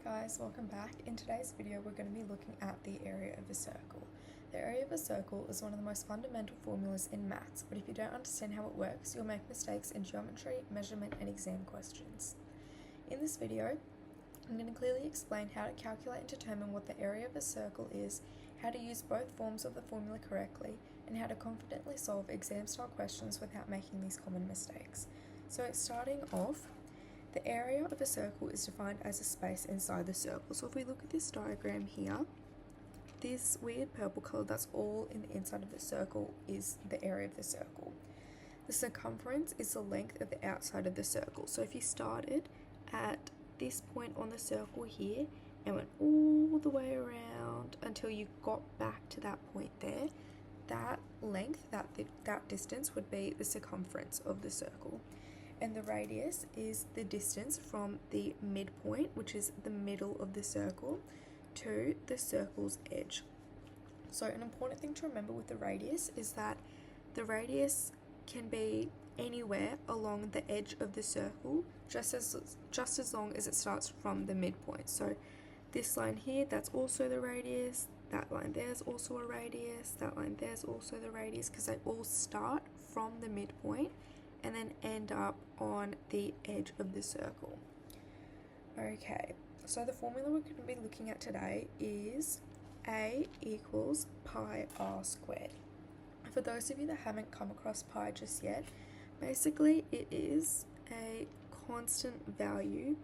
guys, welcome back. In today's video we're going to be looking at the area of a circle. The area of a circle is one of the most fundamental formulas in maths, but if you don't understand how it works, you'll make mistakes in geometry, measurement and exam questions. In this video, I'm going to clearly explain how to calculate and determine what the area of a circle is, how to use both forms of the formula correctly, and how to confidently solve exam-style questions without making these common mistakes. So starting off, the area of a circle is defined as a space inside the circle. So if we look at this diagram here, this weird purple colour that's all in the inside of the circle is the area of the circle. The circumference is the length of the outside of the circle. So if you started at this point on the circle here and went all the way around until you got back to that point there, that length, that distance would be the circumference of the circle. And the radius is the distance from the midpoint, which is the middle of the circle, to the circle's edge. So an important thing to remember with the radius is that the radius can be anywhere along the edge of the circle, just as long as it starts from the midpoint. So this line here, that's also the radius, that line there's also a radius, that line there's also the radius, because they all start from the midpoint and then end up on the edge of the circle. Okay, so the formula we're going to be looking at today is A equals pi r squared. For those of you that haven't come across pi just yet, basically it is a constant value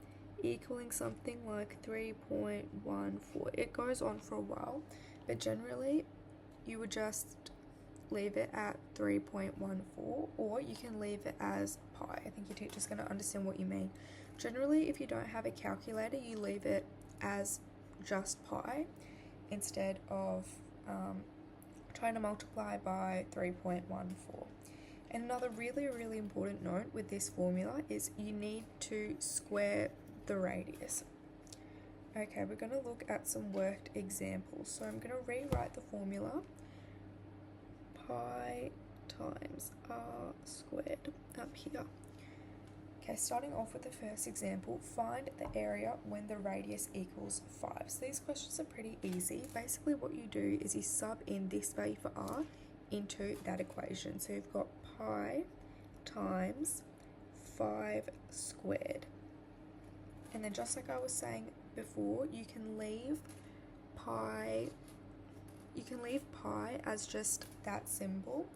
equaling something like 3.14. It goes on for a while, but generally you would just leave it at 3.14, or you can leave it as pi. I think your teacher's going to understand what you mean. Generally, if you don't have a calculator, you leave it as just pi instead of trying to multiply by 3.14. And another really important note with this formula is you need to square the radius. Okay, we're going to look at some worked examples. So I'm going to rewrite the formula. Pi times r squared up here. Okay, starting off with the first example, find the area when the radius equals 5. So these questions are pretty easy. Basically what you do is you sub in this value for r into that equation. So you've got pi times 5 squared. And then just like I was saying before, you can leave pi as just that symbol,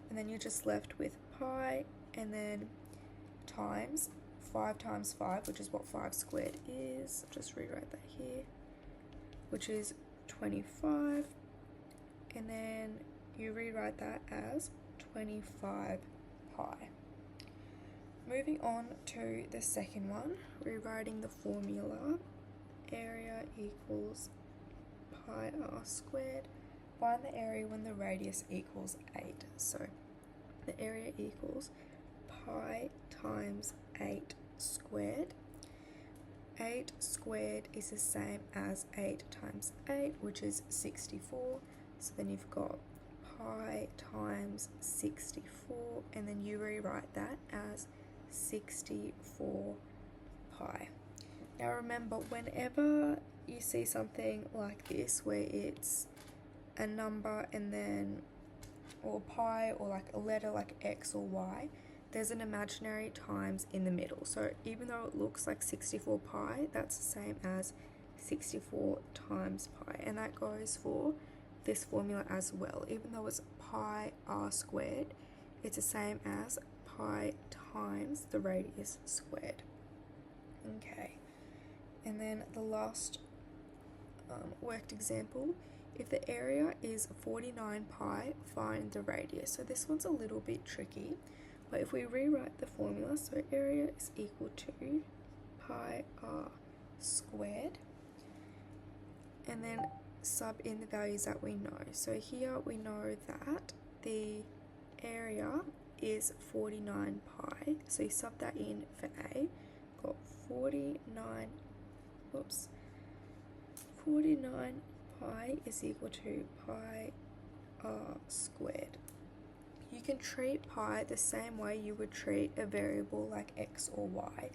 and then you're just left with pi and then times 5 times 5, which is what 5 squared is. I'll just rewrite that here, which is 25, and then you rewrite that as 25 pi. Moving on to the second one, rewriting the formula, area equals pi r squared. Find the area when the radius equals 8. So the area equals pi times 8 squared. 8 squared is the same as 8 times 8, which is 64. So then you've got pi times 64, and then you rewrite that as 64 pi. Now remember, whenever you see something like this where it's a number and then, or pi, or like a letter like x or y, there's an imaginary times in the middle. So even though it looks like 64 pi, that's the same as 64 times pi, and that goes for this formula as well. Even though it's pi r squared, it's the same as pi times the radius squared. Okay, and then the last worked example, if the area is 49 pi, find the radius. So this one's a little bit tricky, but if we rewrite the formula, so area is equal to pi r squared, and then sub in the values that we know. So here we know that the area is 49 pi, so you sub that in for A, got 49 pi is equal to pi r squared. You can treat pi the same way you would treat a variable like x or y.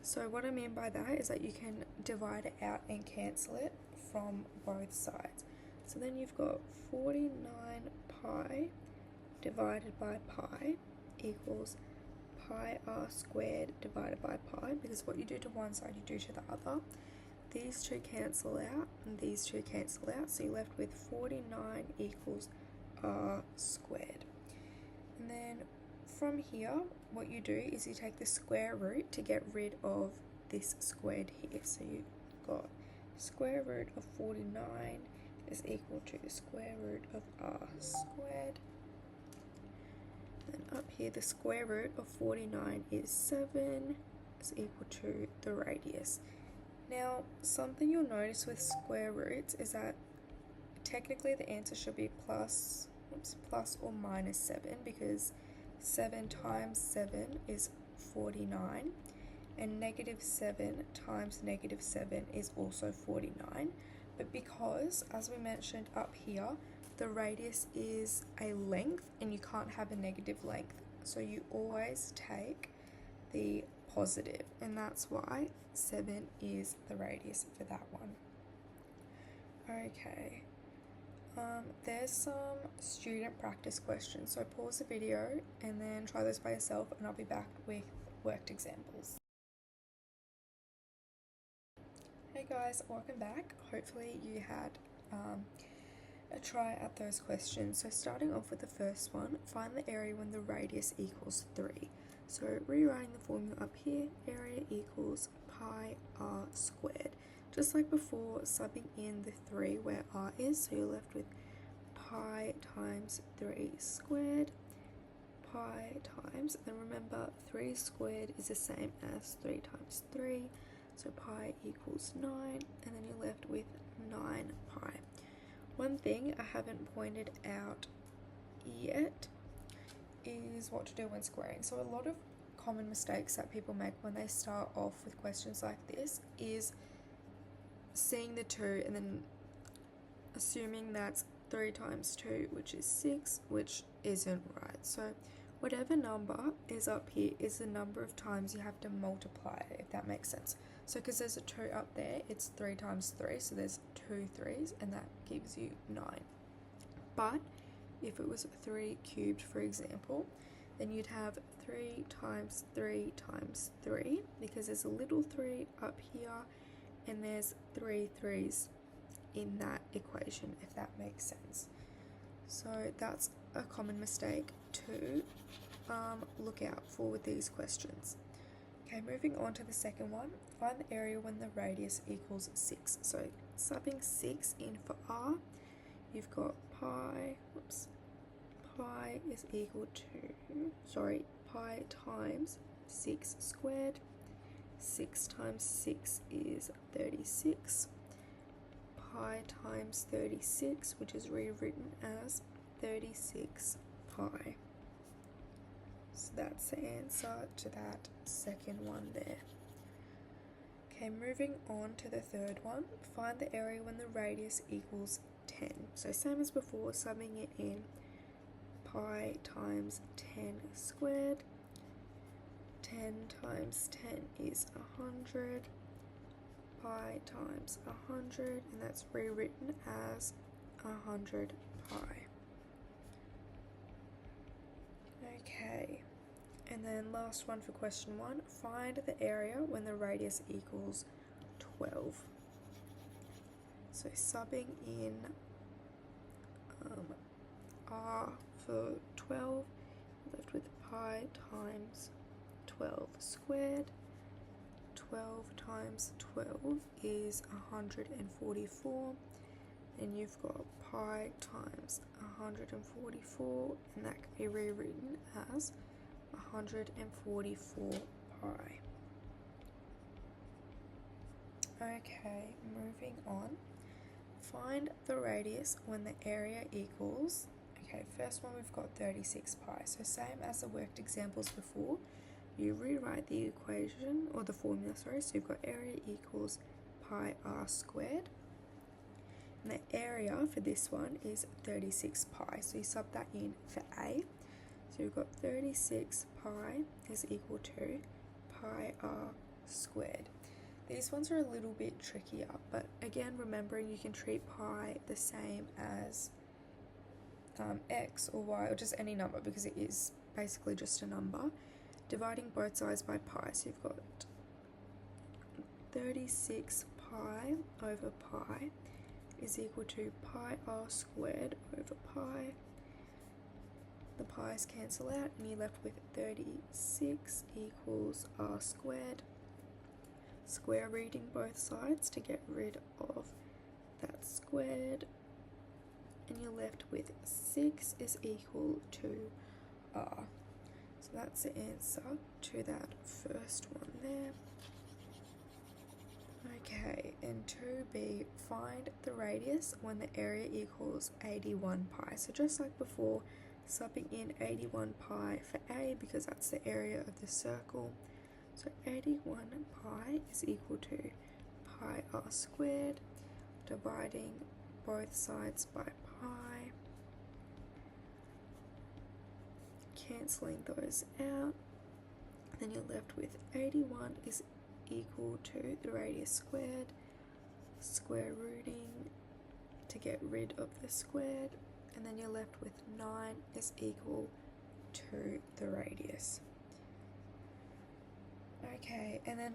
So what I mean by that is that you can divide it out and cancel it from both sides. So then you've got 49 pi divided by pi equals pi r squared divided by pi, because what you do to one side you do to the other. These two cancel out and these two cancel out, so you're left with 49 equals r squared. And then from here, what you do is you take the square root to get rid of this squared here. So you've got square root of 49 is equal to the square root of r squared. And up here, the square root of 49 is 7 is equal to the radius. Now, something you'll notice with square roots is that technically the answer should be plus or minus 7, because 7 times 7 is 49, and negative 7 times negative 7 is also 49. But because, as we mentioned up here, the radius is a length and you can't have a negative length, so you always take the positive, and that's why 7 is the radius for that one. Okay, there's some student practice questions, so pause the video and then try those by yourself, and I'll be back with worked examples. Hey guys, welcome back. Hopefully you had a try at those questions. So starting off with the first one, find the area when the radius equals 3. So rewriting the formula up here, area equals pi r squared. Just like before, subbing in the 3 where r is, so you're left with pi times 3 squared, pi times, and remember 3 squared is the same as 3 times 3, so pi equals 9, and then you're left with 9 pi. One thing I haven't pointed out yet is what to do when squaring. So a lot of common mistakes that people make when they start off with questions like this is seeing the 2 and then assuming that's 3 times 2, which is 6, which isn't right. So whatever number is up here is the number of times you have to multiply it, if that makes sense. So because there's a 2 up there, it's 3 times 3, so there's 2 3s, and that gives you 9. But if it was 3 cubed, for example, then you'd have 3 times 3 times 3, because there's a little 3 up here, and there's 3 3s in that equation, if that makes sense. So that's a common mistake to look out for with these questions. Okay, moving on to the second one, find the area when the radius equals 6. So subbing 6 in for r, you've got pi is equal to, pi times 6 squared. 6 times 6 is 36. Pi times 36, which is rewritten as 36 pi. So that's the answer to that second one there. Okay, moving on to the third one, find the area when the radius equals 10. So same as before, subbing it in, pi times 10 squared. 10 times 10 is 100. Pi times 100, and that's rewritten as 100 pi. Okay, and then last one for question 1, find the area when the radius equals 12. So subbing in r for 12, left with pi times 12 squared. 12 times 12 is 144, and you've got pi times 144, and that can be rewritten as 144 pi. Okay, moving on. Find the radius when the area equals, okay, first one we've got 36 pi, so same as the worked examples before, you rewrite the equation, or the formula, so you've got area equals pi r squared, and the area for this one is 36 pi, so you sub that in for a, so you've got 36 pi is equal to pi r squared. These ones are a little bit trickier, but again, remembering you can treat pi the same as x or y or just any number because it is basically just a number. Dividing both sides by pi, so you've got 36 pi over pi is equal to pi r squared over pi. The pi's cancel out and you're left with 36 equals r squared. Square rooting both sides to get rid of that squared, and you're left with 6 is equal to r. So that's the answer to that first one there. Okay, and 2b, find the radius when the area equals 81 pi. So just like before, subbing in 81 pi for a because that's the area of the circle. So 81 pi is equal to pi r squared, dividing both sides by pi, cancelling those out, then you're left with 81 is equal to the radius squared, square rooting to get rid of the squared, and then you're left with 9 is equal to the radius. Okay, and then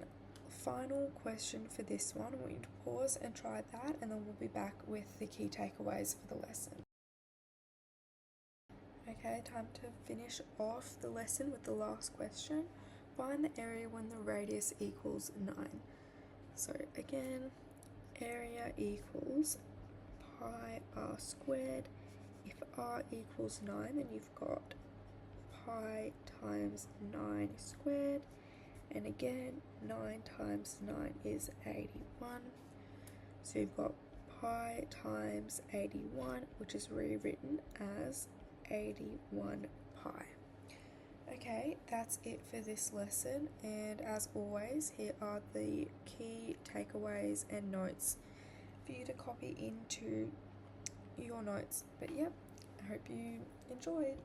final question for this one, I want you to pause and try that, and then we'll be back with the key takeaways for the lesson. Okay, time to finish off the lesson with the last question. Find the area when the radius equals 9. So again, area equals pi r squared. If r equals 9, then you've got pi times 9 squared. And again, 9 times 9 is 81. So you've got pi times 81, which is rewritten as 81 pi. Okay, that's it for this lesson, and as always, here are the key takeaways and notes for you to copy into your notes. But yep, I hope you enjoyed.